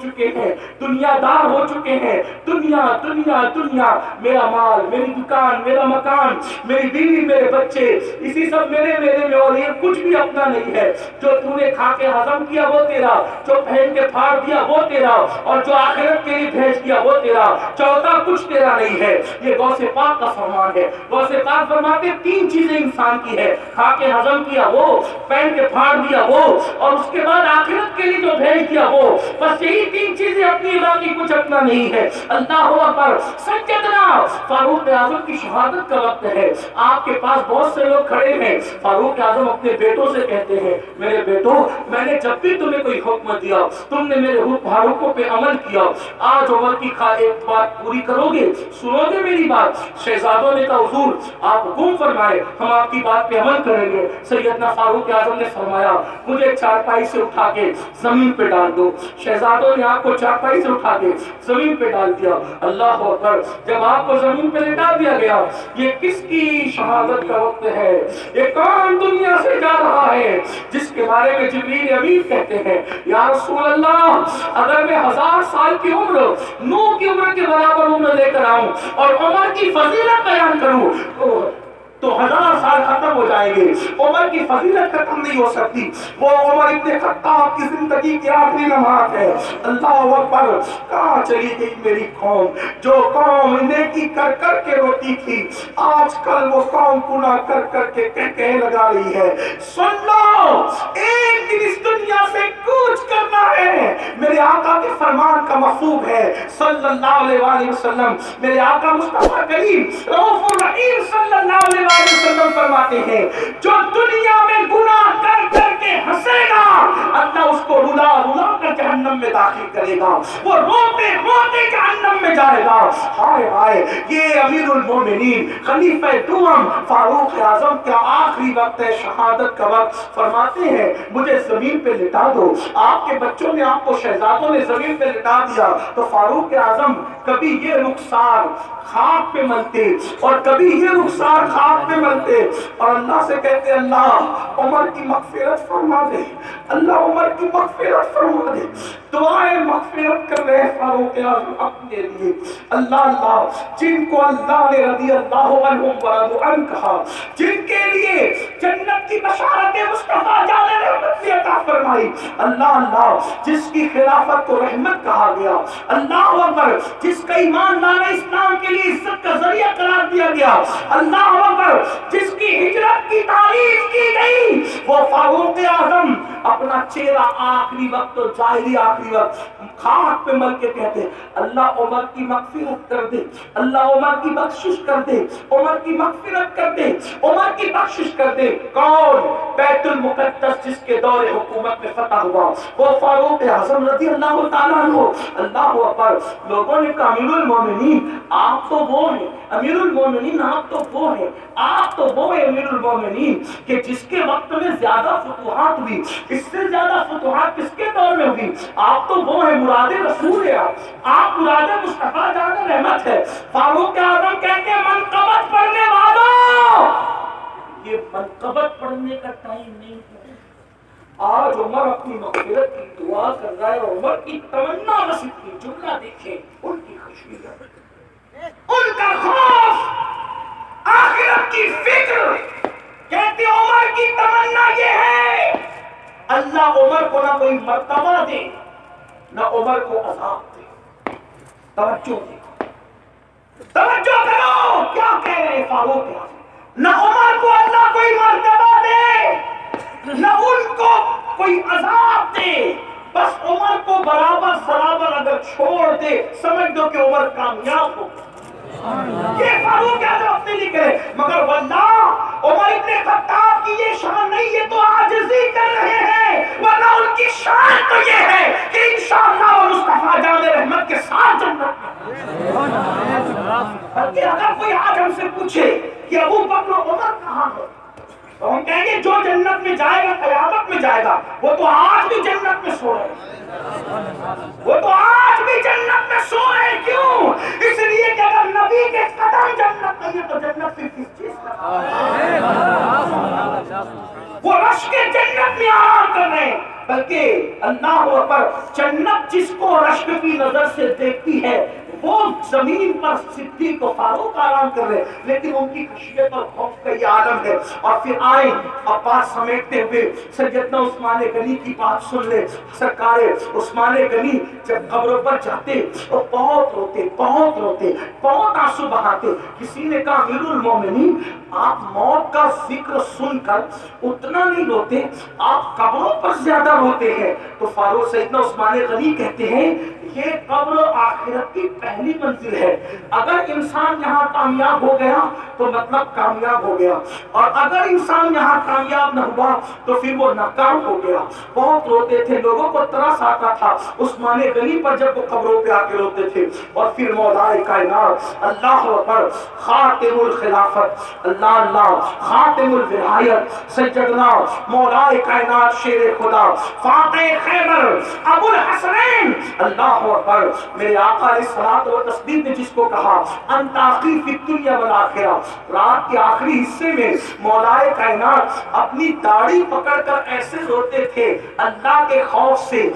چکے ہیں، دنیا دار ہو چکے ہیں، دنیا دنیا دنیا، میرا مال، میری دکان، میرا مکان، میری بیوی، میرے بچے، اسی سب میرے میں، اور یہ کچھ بھی اپنا نہیں ہے۔ جو تو نے کھا کے ہضم کیا وہ تیرا، جو پہن کے پھاڑ دیا وہ تیرا، اور جو آخرت کے لیے بھیج دیا وہ تیرا، چوتھا کچھ تیرا نہیں ہے۔ یہ غوث پاک کا فرمان ہے۔ غوث پاک فرماتے تین چیزیں انسان کی ہے، کھا کے ہضم کیا وہ، پہن کے پھاڑ دیا وہ، اور اس کے بعد آخرت کے لیے جو بھیج دیا وہ، بس یہی تین چیزیں اپنی، باقی کچھ اپنا نہیں ہے۔ اللہ اکبر۔ سجدنا فاروق اعظم کی شہادت کا وقت ہے، آپ کے پاس بہت سے لوگ کھڑے ہیں۔ فاروق اعظم اپنے بیٹوں سے کہتے ہیں، میرے بیٹوں، میں نے جب بھی تمہیں کوئی حکم دیا تم نے میرے حکموں پہ عمل کیا، آج عمر کی ایک بات پوری کرو گے، سنو گے میری بات؟ شہزادوں نے کہا حضور آپ حکم فرمائے، ہم آپ کی بات پہ عمل کریں گے۔ سیدنا فاروق اعظم نے فرمایا مجھے چارپائی سے اٹھا کے زمین پہ ڈال دو۔ شہزادوں نے آپ کو چارپائی سے اٹھا کے زمین پہ ڈال دیا۔ اللہ اکبر۔ جب آپ کو زمین پہ لٹا دیا گیا، یہ کس کی شہادت کا وقت ہے؟ یہ کون دنیا سے جا رہا ہے جس کے بارے میں جبریل امین کہتے ہیں یا رسول اللہ اگر میں 1000 سال کی عمر، نوح کی عمر کے برابر عمر لے کر آؤں اور عمر کی فضیلت بیان کروں تو 1000 سال ختم ہو جائیں گے، عمر کی فضیلت ختم نہیں ہو سکتی۔ وہ عمر ابن خطاب کی زندگی کی آخری لمحات ہے۔ اللہ اکبر۔ کہاں چلی گئی میری قوم؟ جو قوم نیکی کر کر کے روتی تھی، آج کل وہ قوم گناہ کر کر کے کہہ لگا رہی ہے۔ سن لو، ایک دن اس دنیا سے کوچ کرنا ہے۔ میرے آقا کے فرمان کا مفہوم ہے صلی اللہ علیہ وسلم۔ میرے آقا مصطفیٰ کریم رؤوف الرحیم صلی اللہ علیہ وسلم فرماتے ہیں جو دنیا میں گناہ کر کر کے ہنسے گا، اللہ اس کو رلا رلا کر جہنم میں داخل کرے گا، وہ روتے روتے جہنم میں جائے گا۔ ہائے ہائے، یہ امیر المومنین خلیفہ دوم فاروق اعظم کا آخری وقت ہے، شہادت کا وقت۔ فرماتے ہیں مجھے زمین پہ لٹا دو۔ آپ کے بچوں نے، آپ کو شہزادوں نے زمین پہ لٹا دیا تو فاروق اعظم کبھی یہ رخسار خاک پہ ملتے اور کبھی یہ رخسار خاک پہ ملتے اور اللہ سے کہتے اللہ عمر کی مغفرت فرما دے، اللہ عمر کی مغفرت فرما دے۔ دعائیں مغفرت کر رہے فاروق اعظم اپنے لیے۔ اللہ جن کو اللہ نے رضی اللہ عنہم ورضوا عنہ کہا، جن کے لیے جنت کی بشارت مصطفیٰ جان رحمت نے عطا فرمائی، اللہ جس کی خلافت کو رحمت کہا گیا، اللہ اکبر، جس کا ایمان لانا اسلام کے لیے عزت کا ذریعہ قرار دیا گیا، اللہ اکبر، جس کی ہجرت کی تعریف کی گئی، وہ فاروق اعظم اپنا چہرہ آخری وقت اور ظاہری آخری وقت خاک پہ مل کے کہتے اللہ عمر کی مغفرت کر دے، اللہ عمر کی بخشش کر دے، عمر کی مغفرت کر دے، عمر کی بخشش کر دے۔ کون؟ بیت المقدس جس کے دور حکومت میں فتح ہوا، وہ فاروق اعظم رضی اللہ تعالیٰ عنہ۔ اللہ اکبر۔ لوگوں نے کہا امیر المومنین آپ تو وہ ہیں، امیر المومنین آپ تو وہ ہیں، آپ تو وہ ہیں امیر المومنین کہ جس کے وقت میں زیادہ فتوحات ہوئی، اس سے زیادہ فتوحات کس کے دور میں ہوئی؟ آپ تو وہ ہیں، مراد رسول ہے، آپ مراد مصطفیٰ جان رحمت ہے۔ فاروق اعظم کہتے ہیں منقبت پڑھنے والوں، یہ منقبت پڑھنے کا ٹائم نہیں ہے۔ آج عمر اپنی مغفرت کی دعا کر رہا ہے اور عمر کی تمنا بس اتنی، جملہ دیکھیں ان کی خوشی ہے، ان کا خوف، آخرت کی فکر۔ کہتے عمر کی تمنا یہ ہے اللہ عمر کو نہ کوئی مرتبہ دے نہ عمر کو عذاب دے۔ توجہ دے، توجہ کرو کیا کہہ رہے ہیں فاروق اعظم۔ نہ عمر کو اللہ کوئی مرتبہ دے نہ ان کو کوئی عذاب دے، بس عمر کو برابر برابر اگر چھوڑ دے سمجھ دو کہ عمر کامیاب ہو۔ یہ فاروق اعظم اپنے لیے کرے، مگر واللہ عمر ابن خطاب کی یہ شان نہیں، یہ تو عاجزی کر رہے ہیں، ورنہ ان کی شان تو یہ ہے کہ انشاءاللہ وہ مصطفیٰ جان رحمت کے ساتھ جنت میں۔ بلکہ اگر کوئی آج ہم سے پوچھے کہ ابو بکر و عمر کہاں ہے تو ہم کہیں گے جو جنت میں جائے گا قیامت میں جائے گا، وہ تو آج بھی جنت میں سو رہے ہیں، وہ تو آج بھی جنت میں سو رہے ہیں۔ کیوں؟ اس لیے کہ اگر نبی کے قدم جنت نہیں ہے تو جنت پھر کس چیز کا؟ وہ رشک جنت میں آرام کر رہے ہیں، بلکہ اللہ اکبر، جنت جس کو رشک رشک کی نظر سے دیکھتی ہے، وہ زمین پر صدیق و فاروق آرام کر رہے، لیکن ان کی خشیت اور خوف کا یہ عالم ہے۔ اور پھر آئے عباس سمیٹتے ہوئے، سیدنا عثمان غنی کی بات سن لے۔ سرکار عثمان غنی جب قبروں پر جاتے وہ بہت روتے، بہت روتے، بہت آنسو بہاتے۔ کسی نے کہا امیر المومنین، آپ موت کا ذکر سن کر اتنا نہیں روتے، آپ قبروں پر زیادہ روتے ہیں۔ تو فاروق سیدنا عثمان غنی کہتے ہیں یہ قبر و آخرت کی پہلی منزل ہے، اگر انسان یہاں کامیاب ہو گیا تو مطلب کامیاب ہو گیا، اور اگر انسان یہاں کامیاب نہ ہوا تو پھر وہ ناکام ہو گیا۔ بہت روتے تھے، لوگوں کو ترس آتا تھا عثمان غنی پر جب وہ قبروں پہ آ کے روتے تھے۔ اور پھر مولا کائنات اللہ اکبر، خاتم الخلافت، اللہ اللہ، خاتم الولایت، سیدنا مولا کائنات شیر خدا فاتح خیبر ابو الحسنین، اللہ اکبر، میرے آقا علیہ الصلوۃ والتسلیم نے جس کو کہا انت اخی فی الدنیا والآخرہ، رات کے آخری حصے میں مولا کائنات اپنی داڑھی پکڑ کر ایسے روتے تھے اللہ کے خوف سے۔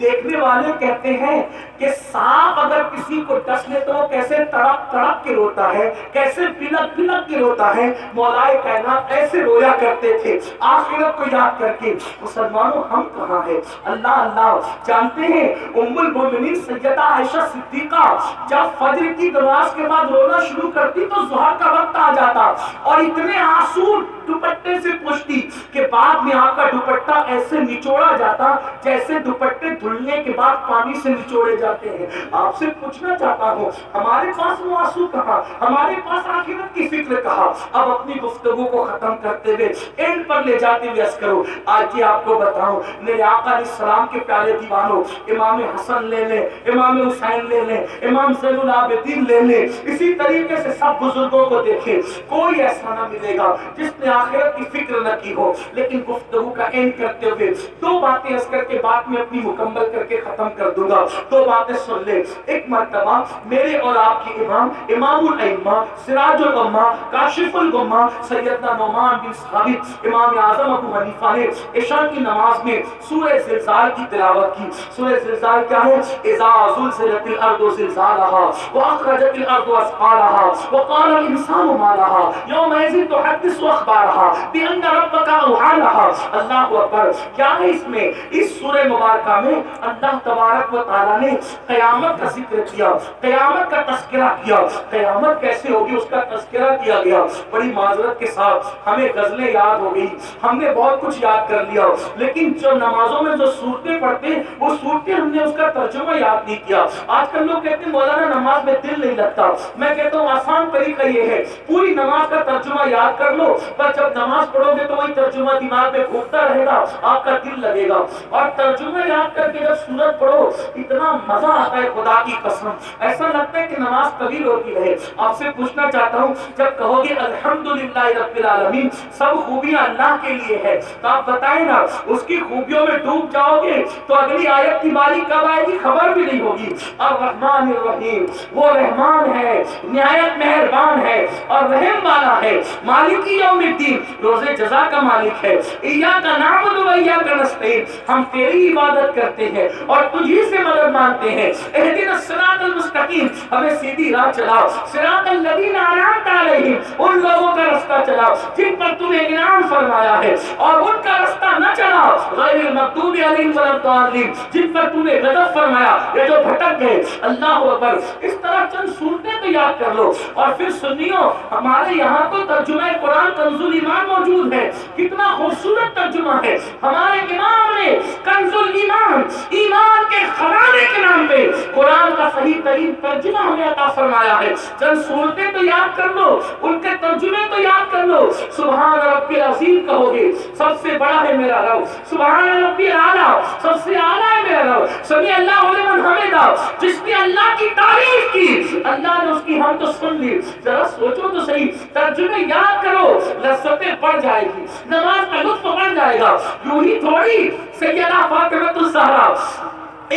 دیکھنے والے کہتے ہیں کہ سانپ اگر کسی کو ڈس لے تو وہ کیسے تڑپ تڑپ کے روتا ہے، کیسے پلک پلک کے روتا ہے، مولا کائنات ایسے رویا کرتے تھے آخرت کو یاد کر کے۔ مسلمانوں ہم کہاں ہیں؟ اللہ اللہ، جانتے ہیں ام المومنین سیدہ عائشہ صدیقہ جب فجر کی نماز کے بعد رونا شروع کرتی تو ظہر کا وقت آ جاتا اور اتنے آنسو دوپٹے سے پوچھتی کہ بعد میں آپ کا دوپٹہ ایسے نچوڑا جاتا جیسے دوپٹے دھلنے کے بعد پانی سے نچوڑے جاتے ہیں۔ آپ سے پوچھنا چاہتا ہوں ہمارے پاس وہ آنسو کہاں، ہمارے پاس آخرت کی فکر کہاں؟ اب اپنی گفتگو کو ختم کرتے ہوئے اینڈ پر لے جاتے ہوئے عرض کرو، آج یہ آپ کو بتاؤں میرے آقا علیہ السلام کے پیارے دیوانوں، امام حسن لے لیں، امام حسین لے لیں، امام زین العابدین لے لیں، اسی طریقے سے سب بزرگوں کو دیکھیں، کوئی ایسا نہ ملے گا جس نے آخرت کی فکر نہ کی ہو۔ لیکن گفتگو کا اینڈ کرتے ہوئے دو باتیں عرض کر کے بات میں اپنی مکمل کر کے ختم کر دوں گا۔ دو باتیں سن لیں۔ ایک مرتبہ میرے اور آپ کے امام، امام الائمہ، سراج الامہ، کاشف الغمہ، سیدنا نعمان بن ثابت امام اعظم ابو حنیفہ نے عشاء کی نماز میں سورہ زلزال کی تلاوت کی۔ سورہ زلزال کیا ہے؟ اذا زلزلت الارض زلزالها واخرجت الارض اثقالها وقال الانسان ما لها يومئذ تحدث اخبارها بان ربك اوحى لها۔ اللہ اکبر، کیا ہے اس میں؟ اس سورہ مبارکہ میں اللہ تبارک و تعالیٰ نے قیامت کا ذکر کیا، قیامت کا تذکرہ کیا۔ قیامت کیسے ہوگی اس کا تذکرہ کیا گیا۔ بڑی معذرت کے ساتھ ہمیں غزلیں یاد ہو گئی، ہم نے بہت کچھ یاد کر لیا، لیکن جو نمازوں میں جو صورتیں پڑھتے ہیں وہ صورتیں ہم نے اس کا ترجمہ یاد نہیں کیا۔ آج کل لوگ کہتے ہیں مولانا نماز میں دل نہیں لگتا، میں کہتا ہوں آسان طریقہ یہ ہے پوری نماز کا ترجمہ یاد کر لو، پر جب نماز پڑھو گے تو وہی ترجمہ دماغ میں گھومتا رہے گا، آپ کا دل لگے گا۔ اور ترجمہ یاد کر کے جب سورت پڑھو اتنا مزہ آتا ہے، خدا کی قسم ایسا لگتا ہے کہ نماز طویل ہوتی رہے۔ آپ سے پوچھنا چاہتا ہوں جب کہو گے الحمدللہ رب العالمین، سب خوبیاں اللہ کے لیے ہے، تو آپ بتائیں نا اس کی خوبیوں میں ڈوب جاؤ گے تو اگلی آیت کی باری کب آئے گی خبر بھی نہیں ہوگی۔ الرحمن الرحیم، وہ رحمان ہے، نہایت مہربان ہے اور رحم والا ہے، مالک یوم الدین، روز جزا کا مالک ہے۔ ایاک نعبد و ایاک نستعین، ہم تیری عبادت کرتے ہیں اور تجھی سے مدد مانگتے ہیں۔ اہدنا الصراط المستقیم، ہمیں سیدھی راہ چلا، صراط الذین انعمت علیہم، ان لوگوں کا رستہ چلا جن پر تو نے انعام فرمایا ہے، اور ان کا رستہ نہ چلا غیر المغضوب علیہم ولا الضالین، جن پر تو نے غضب فرمایا یہ جو بھٹک گئے۔ اللہ اکبر، اس طرح چند صورتیں تو یاد کر لو۔ اور پھر سنیو، ہمارے یہاں تو ترجمہ قرآن کنز الایمان موجود ہے، کتنا خوبصورت ترجمہ ہے۔ ہمارے امام نے کنز الایمان، ایمان کے خزانے کے نام پہ قرآن کا صحیح ترین ترجمہ ہمیں عطا فرمایا ہے۔ چند صورتیں تو یاد کر لو، ان کے ترجمے تو یاد کر لو۔ سبحان ربی العظیم کہو گے، سب سے بڑا ہے میرا رب۔ سبحان ربی الاعلیٰ، سب سے اعلیٰ ہے میرا رب۔ سمیع اللہ لمن حمدہ، جس نے اللہ کی تعریف کی اللہ نے اس کی حمد تو سن لی۔ ذرا سوچو تو صحیح، ترجمے یاد کرو، لذتیں بڑھ جائے گی، نماز کا لطف بڑھ جائے گا۔ یوں ہی تھوڑی سیدہ فاطمہ الزہرا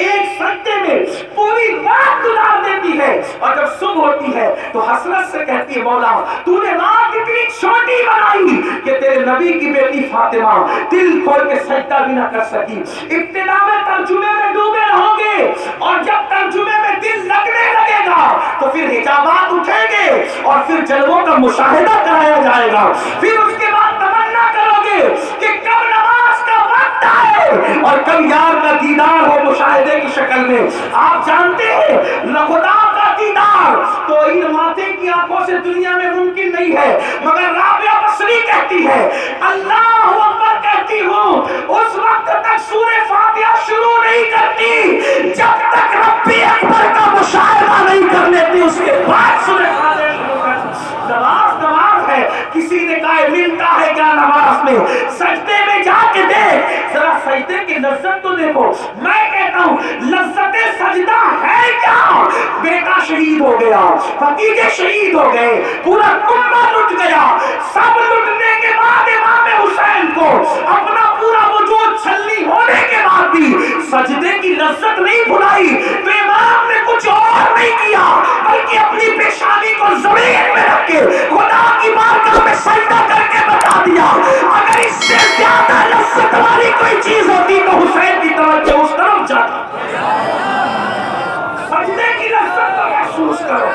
ایک سجدے میں پوری رات گزار دیتی ہے، اور جب صبح ہوتی ہے تو حسرت سے کہتی ہے مولا تو نے رات اتنی چھوٹی بنائی کہ تیرے نبی کی بیٹی فاطمہ دل کھول کے سجدہ بھی نہ کر سکی۔ ابتدا میں ترجمے میں ڈوبے رہو گے، اور جب تک اور پھر جلووں کا مشاہدہ کرایا جائے گا. پھر اس کے بعد تمنا کرو گے کہ کب نماز کا وقت آئے اور کب یار کا دیدار ہو مشاہدے کی شکل میں. آپ جانتے ہیں خدا کا دیدار تو ان ماتھے کی آنکھوں سے دنیا میں ممکن نہیں ہے, مگر رابعہ بصری کہتی ہے اللہ اکبر کہتی ہوں اس وقت تک سورہ فاتحہ شروع نہیں کرتی جب تک رب اکبر کا مشاہدہ نہیں کر لیتی, اس کے بعد سورہ فاتحہ شروع کرتی. نماز ہے. کسی نے کہا ملتا ہے کیا نماز میں؟ سجدے میں جا کے دیکھ ذرا, سجدے کی لذت تو دیکھو. میں کہتا ہوں لذت سجدہ ہے کیا؟ بیٹا شہید ہو گیا, بھتیجے شہید ہو گئے, پورا کنبہ لٹ گیا. سب لٹنے کے بعد امام حسین کو اپنا پورا وجود چھلنی ہونے کے بعد بھی سجدے کی لذت نہیں بھلائی تو امام نے کچھ اور نہیں کیا بلکہ اپنی پیشانی کو زمین میں رکھ کے خدا کی بارگاہ میں سجدہ کر کے بتا دیا اگر اس سے زیادہ لذت والی کوئی چیز ہوتی تو حسین کی توجہ اس طرف جاتا. سجدے کی لذت کو محسوس کرو.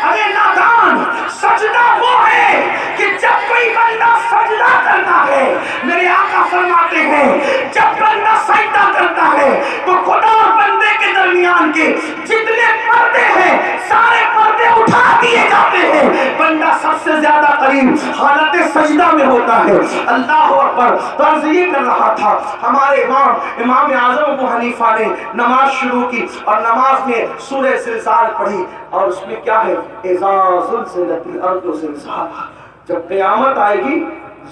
ارے نادان, سجدہ وہ ہے کہ جب کوئی بندہ سجدہ کرتا ہے, میرے آقا فرماتے ہیں جب بندہ سجدہ کرتا ہے تو خدا اور بندے کے درمیان کے جتنے پردے ہیں سارے پردے اٹھا دیے جاتے ہیں. بندہ سب سے زیادہ قریب حالت سجدہ میں ہوتا ہے. اللہ اکبر. تو عرض یہ کر رہا تھا ہمارے امام اعظم ابو حنیفہ نے نماز شروع کی اور نماز میں سورہ زلزال پڑھی اور اس میں کیا ہے اذا زلزلت الارض زلزالها, جب قیامت آئے گی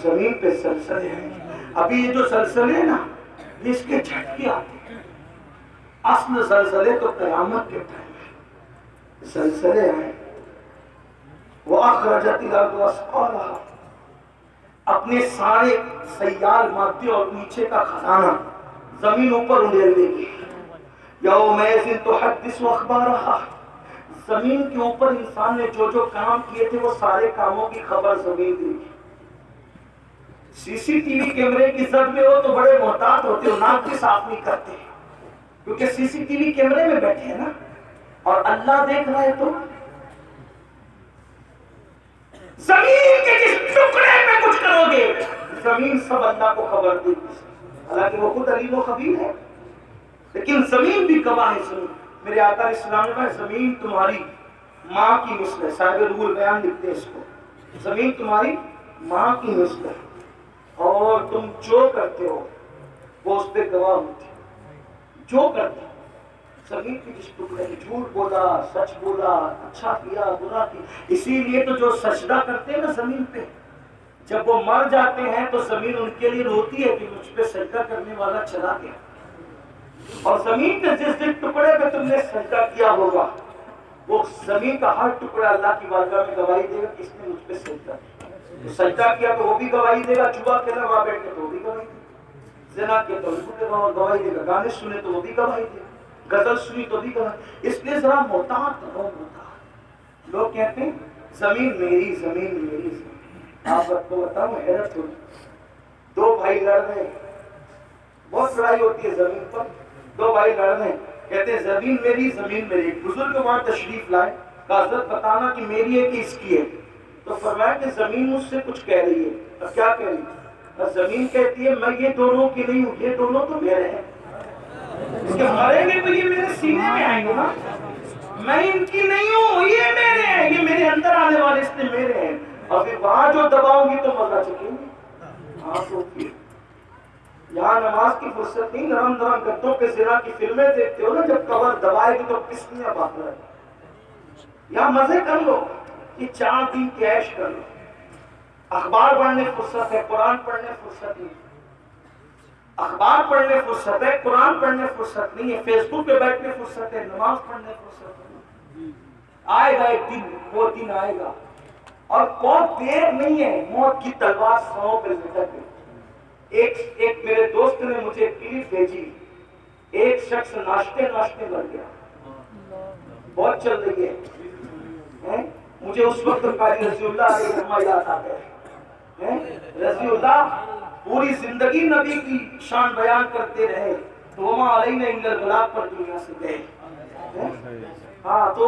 زمین پہ زلزلے ہیں. ابھی یہ جو زلزلے ہیں نا یہ اس کے جھٹکے آتے ہیں. اصل زلزلے تو قیامت کے ٹائم میں زلزلے آئے. وَأَخْرَجَتِ الْأَرْضُ أَثْقَالَهَا, اپنے سارے سیال مادے اور نیچے کا خزانہ زمین اوپر اڑیل دے گی. یومئذ تحدث اخبارها, زمین کے اوپر انسان نے جو جو کام کیے تھے وہ سارے کاموں کی خبر زمین دے گی. سی سی ٹی وی کیمرے کی زد میں ہو تو بڑے محتاط ہوتے ہو, ناک بھی صاف نہیں کرتے کیونکہ سی سی ٹی وی کیمرے میں بیٹھے ہیں نا اور اللہ دیکھ رہا ہے. تو زمین کے جس ٹکڑے میں کچھ کرو گے زمین سب اللہ کو خبر دے گی. حالانکہ وہ خود علیم و خبیر ہے لیکن زمین بھی گواہ ہے. زمین, میرے آقا علیہ السلام نے کہا زمین تمہاری ماں کی مثل ہے. صاحب روح البیان لکھتے ہیں اس کو, زمین تمہاری ماں کی مثل ہے اور تم جو کرتے ہو وہ اس پہ گواہ ہوتی ہے. جو کرتے ہو زمین کی جس ٹکڑے میں جھوٹ بولا, سچ بولا, اچھا کیا, برا کیا. اسی لیے تو جو سجدہ کرتے ہیں نا زمین پہ, جب وہ مر جاتے ہیں تو زمین ان کے لیے روتی ہے کہ مجھ پہ سجدہ کرنے والا چلا گیا. اور زمین کے جس ٹکڑے پہ تم نے سجدہ کیا ہوگا وہ زمین کا ہر ٹکڑا اللہ کی بارگاہ میں گواہی دے گا کہ اس نے مجھ پہ سجدہ کیا. سجدہ کیا تو وہ بھی گواہی دے گا, چوبا کھیلا وہاں بیٹھ کے تو وہ بھی گواہی دے گا, زنا کیا تو گواہی دے گا, گانے سنے تو وہ بھی گواہی دے گا, غزل سنی تو بھی گواہی. اس لیے ذرا محتاط رہو. محتاط لوگ کہتے ہیں زمین میری, زمین میری, زمین. آپ کو بتاؤں حیرت ہوئی, دو بھائی لڑ رہے, بہت لڑائی ہوتی ہے زمین پر, دو بھائی لڑ رہے کہتے ہیں زمین میری, زمین میری. ایک بزرگ وہاں تشریف لائے, کہا حضرت بتانا کہ میری ہے کہ اس کی ہے. تو فرمایا کہ زمین مجھ سے کچھ کہہ رہی ہے. اب کیا کہہ رہی ہے؟ زمین کہتی ہے میں یہ دونوں کی نہیں ہوں, یہ دونوں تو میرے ہیں. اس کے مریں گے تو یہ میرے سینے میں آئیں گے نا, میں ان کی نہیں ہوں, یہ میرے ہیں, یہ میرے اندر آنے والے اس لیے میرے ہیں. اور پھر وہاں جو دباؤں گی تو مزہ چکیں گے. ہاں تو یہاں نماز کی فرصت نہیں, نرم نرم گدوں پہ زنا کی فلمیں دیکھتے ہو نا, جب کور دبائے گی تو پسلیاں بات رہے. یہاں مزے کر لو, یہ 4 دن کی عیش کر لو. اخبار پڑھنے فرصت ہے, قرآن پڑھنے فرصت نہیں. اخبار پڑھنے فرصت ہے, قرآن پڑھنے فرصت نہیں ہے. فیس بک پہ بیٹھنے فرصت ہے, نماز پڑھنے فرصت نہیں. آئے گا ایک دن, وہ دن آئے گا اور بہت دیر نہیں ہے, موت کی تلوار سروں پہ لٹک گئی. ایک میرے دوست نے مجھے کلپ بھیجی, ایک شخص ناشتے مر گیا. بہت چل رہی ہے. مجھے اس وقت قاری رضی اللہ علیہ رحمہ یاد آ گئے. رضی اللہ پوری زندگی نبی کی شان بیان کرتے رہے, تو وما علینا الا البلاغ پر دنیا سے گئے. ہاں تو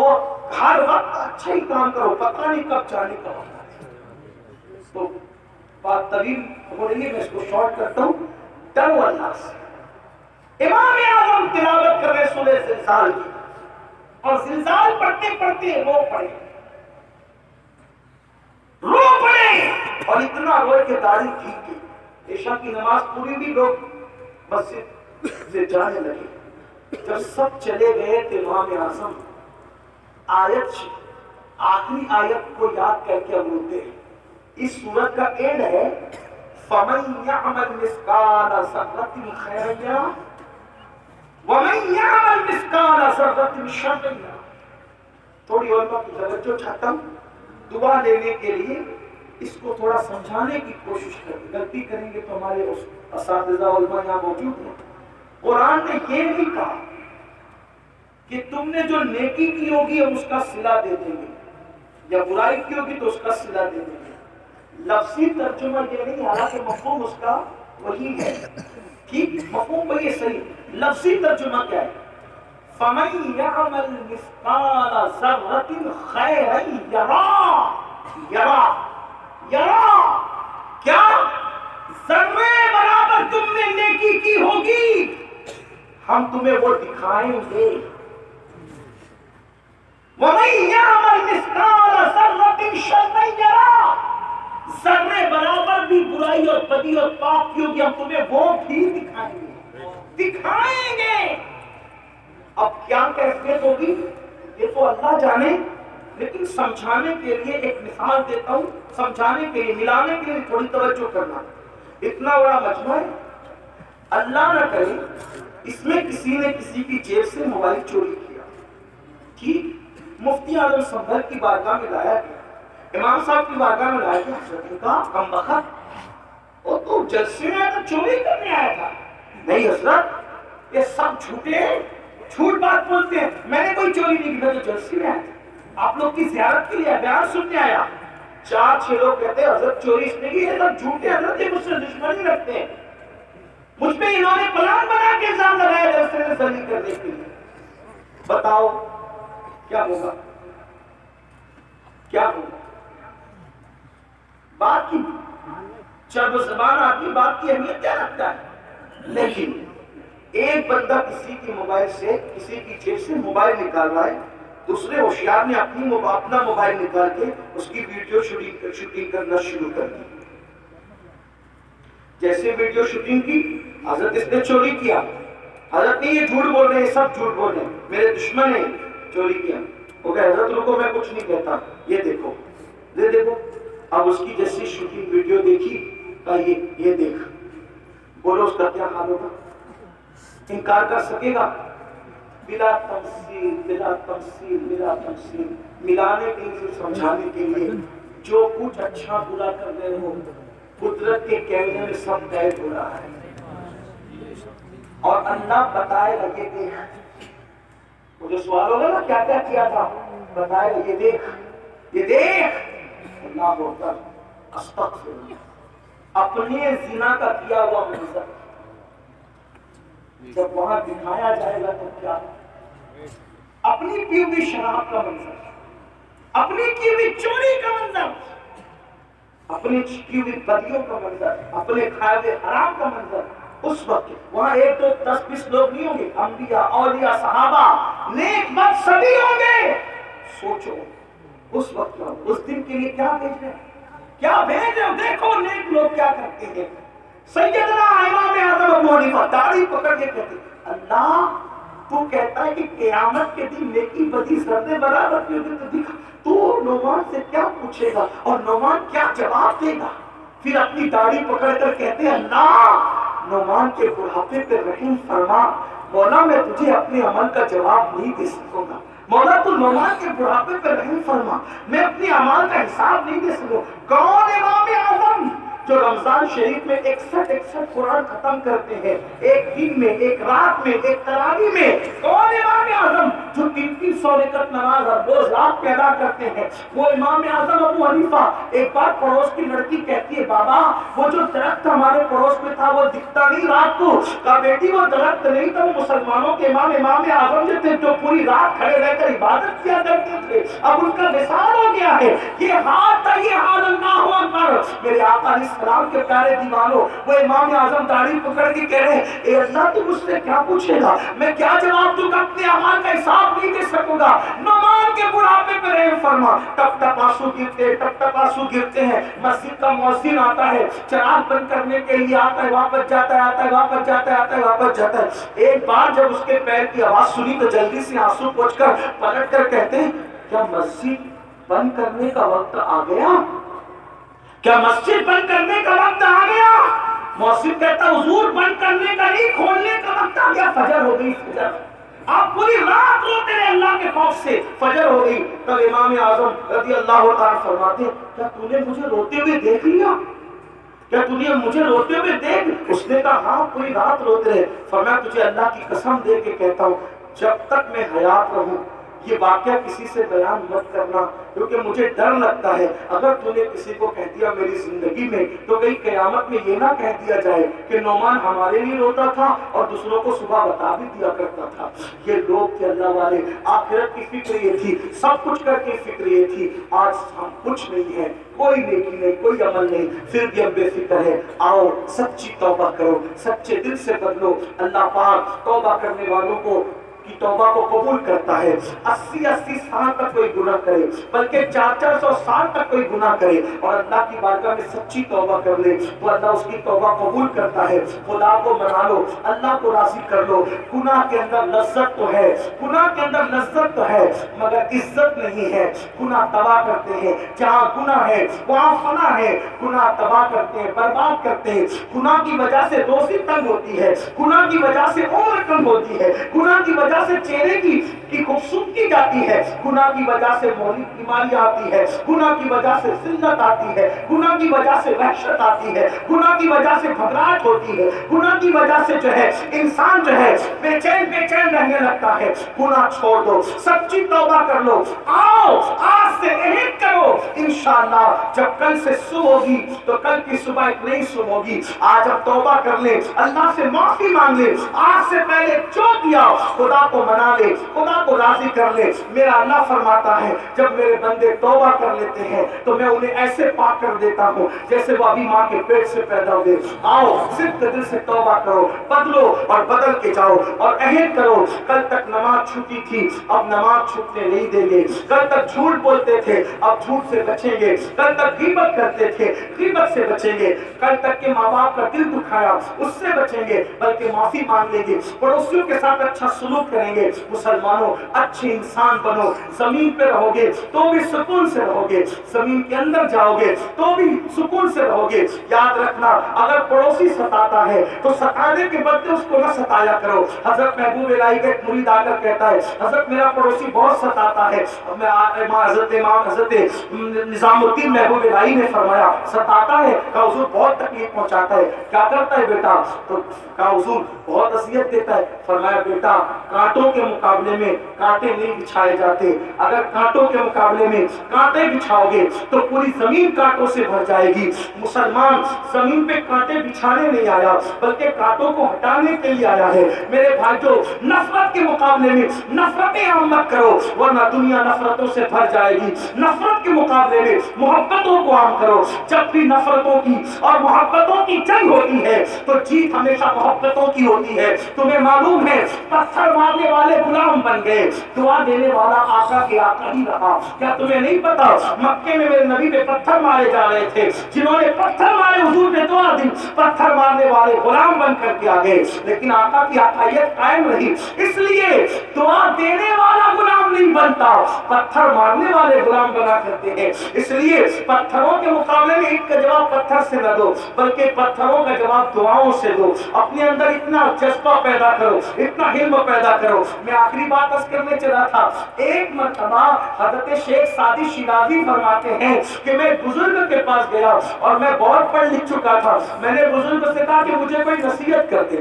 ہر وقت اچھا ہی کام کرو، پتہ نہیں کب جانے کا وقت ہے۔ تو بات طویل ہو رہی ہے، میں اس کو شارٹ کرتا ہوں۔ ڈرو اللہ سے۔ امام اعظم تلاوت کر رہے سورہ زلزال کی، اور زلزال پڑھتے پڑھتے رو پڑے، اور اتنا روئے کہ داڑھی بھیگ گئی۔ عشاء کی نماز پوری بھی، لوگ مسجد سے جانے لگے۔ جب سب چلے گئے تو امام اعظم آخری آیت کو یاد کر کے روتے ہیں۔ اس سورت کا اینڈ ہے فَمَن يَعْمَلْ مِثْقَالَ ذَرَّةٍ خَيْرًا يَرَهُ وَمَن يَعْمَلْ مِثْقَالَ ذَرَّةٍ شَرًّا يَرَهُ۔ تھوڑی علماء کی توجہ چاہتا ہوں، دعا لینے کے لیے اس کو تھوڑا سمجھانے کی کوشش کریں، غلطی کریں گے تو ہمارے اساتذہ علماء یہاں موجود ہیں۔ قرآن نے یہ نہیں کہا کہ تم نے جو نیکی کی ہوگی ہم اس کا صلہ دے دیں گے، یا برائی کی ہوگی تو اس کا صلہ دے دیں گے۔ لفظی ترجمہ یہ نہیں، حالانکہ مفہوم اس کا وہی ہے، ٹھیک، مفہوم وہی ہے، صحیح۔ لفظی ترجمہ کیا ہے؟ فَمَن يَعْمَلْ مِثْقَالَ ذَرَّةٍ خَيْرًا يَرَهُ کیا ذرے برابر تم نے نیکی کی ہوگی ہم تمہیں وہ دکھائیں گے۔ وَمَن يَعْمَلْ مِثْقَالَ ذَرَّةٍ شَرًّا يَرَهُ، ذرے برابر بھی برائی اور بدی اور پاپ کی ہوگی ہم تمہیں وہ بھی دکھائیں گے۔ اب کیا کیفیت ہوگی یہ تو اللہ جانے، لیکن سمجھانے کے لیے ایک مثال دیتا ہوں، سمجھانے کے لیے، ملانے کے لیے تھوڑی توجہ کرنا۔ اتنا بڑا مجمع ہے، اللہ نہ کرے اس میں کسی نے کسی کی جیب سے موبائل چوری کیا، ٹھیک، مفتی اعظم سنبھل کی بارگاہ میں لایا گیا، امام صاحب کی بارگاہ میں لایا گیا، حضرت نے کہا کم بخت وہ تو جلسے میں آیا تھا چوری کرنے آیا تھا۔ نہیں حضرت یہ سب جھوٹے ہیں، جھوٹ بات بولتے ہیں، میں نے کوئی چوری نہیں کی، میں تو جلسے میں آیا تھا، آپ لوگ کی زیارت کے لیے بیان سننے آیا۔ 4-6 لوگ کہتے ہیں حضرت چوری اس نے کی، یہ سب جھوٹے، حضرت یہ مجھ سے دشمنی رکھتے ہیں، مجھ پہ انہوں نے پلان بنا کے الزام لگایا جلسے میں ذلیل کرنے کے لیے۔ بتاؤ کیا ہوگا، کیا ہوگا؟ بات کی چرب زبان آدمی بات کی اہمیت کیا رکھتا ہے، لیکن ایک بندہ کسی کی موبائل سے، کسی کی جیب سے موبائل نکال رہا ہے، دوسرے ہوشیار نے اپنا موبائل نکال کے اس کی ویڈیو شوٹنگ کرنا شروع کر دی۔ جیسے ویڈیو شوٹنگ کی، حضرت اس نے چوری کیا، حضرت نے یہ جھوٹ بول رہے ہیں، سب جھوٹ بول رہے ہیں، میرے دشمن نے چوری کیا۔ وہ کہا حضرت رکو میں کچھ نہیں کہتا، یہ دیکھو، یہ دیکھو۔ اب اس کی جیسی شوٹنگ ویڈیو دیکھی، کہا یہ دیکھ، بولو اس کا کیا حال ہوگا؟ انکار کر سکے گا؟ بلا تمثیل، بلا تمثیل، بلا تمثیل، ملانے کے لیے، سمجھانے کے لیے، جو کچھ اچھا برا کر رہے ہو قدرت کے کیمرے میں سب قید ہو رہا ہے، اور اللہ بتائے گا یہ دیکھ، مجھے سوال ہوگا نا کیا کیا کیا تھا، بتائے گا یہ دیکھ، یہ دیکھ۔ اللہ ہوتا استغفر، اپنے زنا کا کیا ہوا منظر جب وہاں دکھایا جائے گا تو کیا، اپنی کی ہوئی شراب کا منظر، اپنی کی ہوئی چوری کا منظر، اپنی کی ہوئی بدیوں کا منظر، اپنے کھائے ہوئے حرام کا منظر، اس وقت وہاں 1 2 10 20 لوگ نہیں ہوں گے، انبیاء، اولیاء، صحابہ، نیک بد سبھی ہوں گے۔ سوچو اس وقت اس دن کے لیے کیا بھیج رہے ہیں، کیا بھیج رہے ہو؟ دیکھو نیک لوگ کیا کرتے ہیں۔ سیدنا امام اعظم ابو حنیفہ داڑھی پکڑ کے کہتے اللہ تو کہتا ہے کہ قیامت کے دن نیکی بدی ذرے برابر کی ہوگی، تو دکھا تو نعمان سے کیا پوچھے گا اور نعمان کیا جواب دے گا؟ پھر اپنی داڑھی پکڑ کر کہتے ہیں اللہ نعمان کے بڑھاپے پہ رحم فرما، مولا میں تجھے اپنے عمل کا جواب نہیں دے سکوں گا، مولا تو نعمان کے بڑھاپے پہ رحم فرما، میں اپنی اعمال کا حساب نہیں دے سکوں۔ کون امام اعظم جو رمضان شریف میں 61 قرآن ختم کرتے ہیں، ایک دن میں، ایک رات میں، ایک تراویح میں؟ کون امام اعظم جو 3 300 رکعت نماز ہر روز رات پہ ادا کرتے ہیں. وہ امام اعظم ابو حنیفہ ایک بار پڑوس کی لڑکی کہتی ہے بابا وہ جو درخت ہمارے پڑوس میں تھا وہ دکھتا نہیں رات کو. کہا بیٹی وہ درخت نہیں تھا، وہ مسلمانوں کے امام اعظم جو تھے جو پوری رات کھڑے رہ کر عبادت کیا کرتے تھے، اب ان کا وصال ہو گیا ہے. یہ حال تھا، یہ حال. اللہ اکبر. میرے آقا علیہ السلام کے پیارے دیوانوں، وہ امام اعظم داڑھی پکڑ کے کہہ رہے ہیں اے اللہ تو مجھ سے کیا پوچھے گا، میں کیا جواب دوں گا، اپنے اعمال کا حساب نہیں دے سکوں گا. نعمان کے بڑھاپے پہ رحم فرما. ٹپ ٹپ آنسو گرتے، ٹپ ٹپ آنسو گرتے ہیں. مسجد کا مؤذن آتا ہے، چراغ بند کرنے کے لیے آتا ہے، واپس جاتا ہے، آتا ہے واپس جاتا ہے، آتا ہے واپس جاتا ہے. ایک بار جب اس کے پیر کی آواز سنی تو جلدی سے آنسو پوچھ کر پلٹ کر کہتے ہیں کیا مسجد بند کرنے کا وقت آ گیا، کیا مسجد بند کرنے کا وقت آ گیا. مؤذن کہتا حضور بند کرنے کا نہیں، کھولنے کا وقت آ گیا. فجر ہو گئی. فجر آپ پوری رات روتے رہے اللہ کے خوف سے. فجر ہو گئی. تب امام اعظم رضی اللہ تعالیٰ فرماتے کیا تو نے مجھے روتے ہوئے دیکھ لیا، کیا تو نے مجھے روتے ہوئے دیکھ. اس نے کہا ہاں پوری رات روتے رہے. فرمایا تجھے اللہ کی قسم دے کے کہتا ہوں جب تک میں حیات رہوں یہ واقعہ کسی سے بیان مت کرنا، کیونکہ مجھے ڈر لگتا ہے اگر تو نے کسی کو کہہ دیا میری زندگی میں تو کہیں قیامت میں یہ نہ کہہ دیا جائے کہ نعمان ہمارے لیے روتا تھا اور دوسروں کو صبح بتا بھی دیا کرتا تھا. یہ لوگ تھے اللہ والے، آخرت کی فکر یہ تھی، سب کچھ کر کے فکر یہ تھی. آج ہم کچھ نہیں ہے، کوئی نیکی نہیں، کوئی عمل نہیں، پھر بھی ہم بے فکر ہے. آؤ سچی توبہ کرو، سچے دل سے بدلو. اللہ پاک توبہ کرنے والوں کو کی توبہ کو قبول کرتا ہے. 80 سال تک کوئی گناہ کرے، بلکہ 400 سال تک کوئی گناہ کرے اور اللہ کی بارگاہ میں سچی توبہ کر لے تو اللہ اس کی توبہ قبول کرتا ہے. خدا کو منا لو، اللہ کو راضی کر لو. گناہ کے اندر لذت تو ہے، گناہ کے اندر لذت تو ہے مگر عزت نہیں ہے. گناہ تباہ کرتے ہیں، جہاں گناہ ہے وہاں فنا ہے. گناہ تباہ کرتے ہیں، برباد کرتے ہیں. گناہ کی وجہ سے روزی تنگ ہوتی ہے، گناہ کی وجہ سے عمر کم ہوتی ہے، گناہ کی وجہ سے چہرے کی خوبصورتی جاتی ہے، گناہ کی وجہ سے مولی بیماری آتی ہے، گناہ کی وجہ سے ذلت آتی ہے، گناہ کی وجہ سے وحشت آتی ہے، گناہ کی وجہ سے گھبراہٹ ہوتی ہے، گناہ کی وجہ سے جو ہے انسان جو ہے بے چین رہنے لگتا ہے. گناہ چھوڑ دو، سچی توبہ کر لو. آؤ آج سے عہد کرو انشاءاللہ جب کل سے صبح ہوگی تو کل کی صبح ایک نئی صبح ہوگی. آج اب توبہ کر لیں، اللہ سے معافی مانگ لیں. آج سے پہلے جو کیا خدا کو منا لے، خدا کو راضی کر لے. میرا اللہ فرماتا ہے جب میرے بندے توبہ کر لیتے ہیں تو میں انہیں ایسے پاک کر دیتا ہوں جیسے وہ ابھی ماں کے پیٹ سے پیدا ہوئے. آؤ صرف دل سے توبہ کرو، بدلو اور بدل کے جاؤ اور عہد کرو. کل تک نماز چھوٹی تھی، اب نماز چھوٹنے نہیں دیں گے. کل تک جھوٹ بولتے تھے، اب جھوٹ سے بچیں گے. کل تک غیبت کرتے تھے، غیبت سے بچیں گے. کل تک کے ماں باپ کا دل دکھایا اس سے بچیں گے بلکہ معافی مانگ لیں گے. پڑوسیوں کے ساتھ اچھا سلوک کریں گے. مسلمانوں اچھے انسان بنو. زمین پہ رہو گے تو بھی سکون سے رہو گے، زمین کے اندر جاؤ گے تو بھی سکون سے رہو گے. یاد رکھنا اگر پڑوسی ستاتا ہے تو ستانے کے بدلے اس کو نہ ستایا کرو. حضرت محبوب الہی کا ایک مرید آ کر کہتا ہے حضرت میرا پڑوسی بہت ستاتا ہے. حضرت نظام الدین محبوب الہی نے فرمایا ستاتا ہے؟ کہا حضور بہت تکلیف پہنچاتا ہے. کیا کرتا ہے بیٹا؟ تو کہا حضور بہت اذیت دیتا ہے. فرمایا بیٹا کانٹوں کے مقابلے میں کانٹے نہیں بچھائے جاتے. اگر کانٹوں کے مقابلے میں کانٹے بچھاؤ گے تو پوری زمین کانٹوں سے بھر جائے گی. مسلمان زمین پہ کانٹے بچھانے نہیں آیا بلکہ کانٹوں کو ہٹانے کے لیے آیا ہے. میرے بھائیو نفرت کے مقابلے میں نفرتیں عام مت کرو ورنہ دنیا نفرتوں سے بھر جائے گی. نفرت کے مقابلے میں محبتوں کو عام کرو. جب بھی نفرتوں کی اور محبتوں کی جنگ ہوتی ہے تو جیت ہمیشہ محبتوں کی ہوتی ہے. تمہیں معلوم ہے پتھر مارنے والے غلام بن گئے، دعا دینے والا آقا کے آقا ہی رہا. کیا تمہیں نہیں پتا مکے میں میرے نبی پہ پتھر مارے جا رہے تھے، جنہوں نے پتھر مارے حضور نے دعا دی، پتھر مارنے والے غلام بن کر کے آ گئے لیکن آقا کی آقائیت قائم رہی. اس لیے دعا دینے والا غلام نہیں بنتا، پتھر مارنے والے غلام بنا کرتے ہیں. اس لیے پتھروں کے مقابلے میں ایک کا جواب پتھر سے نہ دو بلکہ پتھروں کا جواب دعاؤں سے دو. اپنے اندر اتنا جذبہ پیدا کرو، اتنا علم پیدا کرو. میں آخری بات عرض کرنے چلا تھا. ایک مرتبہ حضرت شیخ سعدی شیرازی فرماتے ہیں کہ میں بزرگ کے پاس گیا اور میں بہت پڑھ لکھ چکا تھا. میں نے بزرگ سے کہا کہ مجھے کوئی نصیحت کر دے.